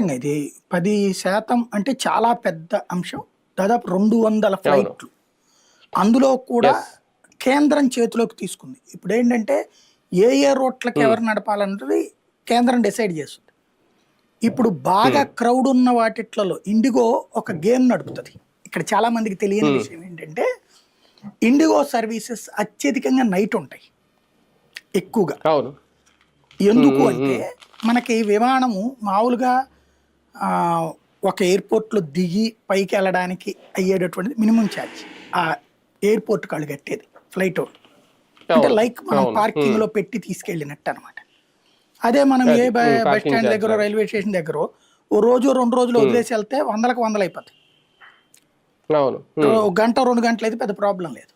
ఖచ్చితంగా ఇది 10% అంటే చాలా పెద్ద అంశం. దాదాపు 200 అవును. ఫ్లైట్లు. అందులో కూడా యెస్. కేంద్రం చేతిలోకి తీసుకుంది. ఇప్పుడేంటంటే ఏ రూట్లకి హ్మ్. ఎవరు నడపాలన్నది కేంద్రం డిసైడ్ చేస్తుంది. ఇప్పుడు బాగా హ్మ్. క్రౌడ్ ఉన్న వాటిట్లలో ఇండిగో ఒక గేమ్ నడుపుతది. ఇక్కడ చాలా మందికి తెలియని హ్మ్. విషయం ఏంటంటే, ఇండిగో సర్వీసెస్ అత్యధికంగా నైట్ ఉంటాయి ఎక్కువగా. అవును. హ్మ్. ఎందుకు హ్మ్. అంటే, హ్మ్. మనకి విమానము మామూలుగా ఒక ఎయిర్‌పోర్ట్‌లో దిగి పైకెళ్ళడానికి అయ్యేటటువంటిది మినిమమ్ ఛార్జ్. ఆ ఎయిర్‌పోర్ట్‌కి ఆళ్ళు కట్టేది ఫ్లైటోళ్ళు. అంటే అవును. లైక్ మనం అవును. హ్మ్. పార్కింగ్‌లో పెట్టి తీసుకెళ్ళినట్టనమాట. అదే మనం ఏ అది. బస్ పార్కింగ్ స్టాండ్ చార్జ్ దగ్గరో, లాగా. రైల్వే స్టేషన్ దగ్గరో ఓ రోజు, 2 రోజులు హ్మ్. వదిలేసి ఎళ్తే వందలకు వందలయిపోతాయి. అవును. హ్మ్. ఒక గంట, 2 గంటలయితే పెద్ద ప్రాబ్లమ్ లేదు.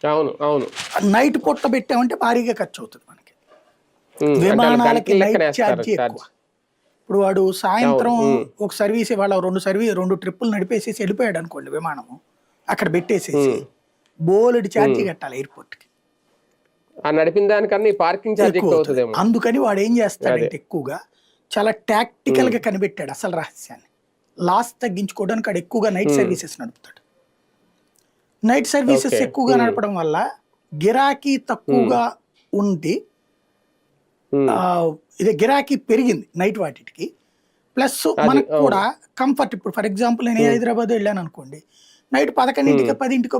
అవును. అవును. నైట్ పూట పెట్టామంటే భారీగా ఖర్చవుతది మనకి. అంటే ఆళ్ళు విమానాలకి గంటల నైట్ లెక్కనేస్తారు ఛార్జీ ఎక్కువ. చార్జ్. ఇప్పుడు వాడు అవును. సాయంత్రం హ్మ్. ఒక సర్వీస్ ఇవాళ 2 ట్రిప్పులు నడిపేసేసి ఎళ్ళిపోయాడనుకోండి విమానము. అక్కడ పెట్టేసేసి హ్మ్. బోలెడు ఛార్జీ హ్మ్. కట్టాలి ఎయిర్‌పోర్ట్‌కి. ఆ నడిపిన దానికన్నా ఈ పార్కింగ్ చార్జ్ ఎక్కువవుతది. ఎక్కువవుతదేమో. అందుకని వాడేం అదే. జేస్తాడంటే ఎక్కువగా చాలా హ్మ్. టాక్టికల్‌గా కనిపెట్టాడు అసలు రహస్యాన్ని. లాస్ తగ్గించుకోవడానికి ఆడు ఎక్కువగా నైట్ హ్మ్. సర్వీసెస్ నడుపుతాడు. Night services okay. ఎక్కువగా హ్మ్. నడపడం వల్ల గిరాకీ హ్మ్. తక్కువగా ఉండి హ్మ్. ఇదే గిరాకీ పెరిగింది నైట్ వాటిటికి. ప్లస్ అది. మనకు అవును. కూడా కంఫర్ట్ ఇప్పుడు ఫర్ ఎగ్జాంపుల్ నేను హ్మ్. హైదరాబాద్ వెళ్ళాననుకోండి. నైట్ 11:00కో, హ్మ్. 10:00కో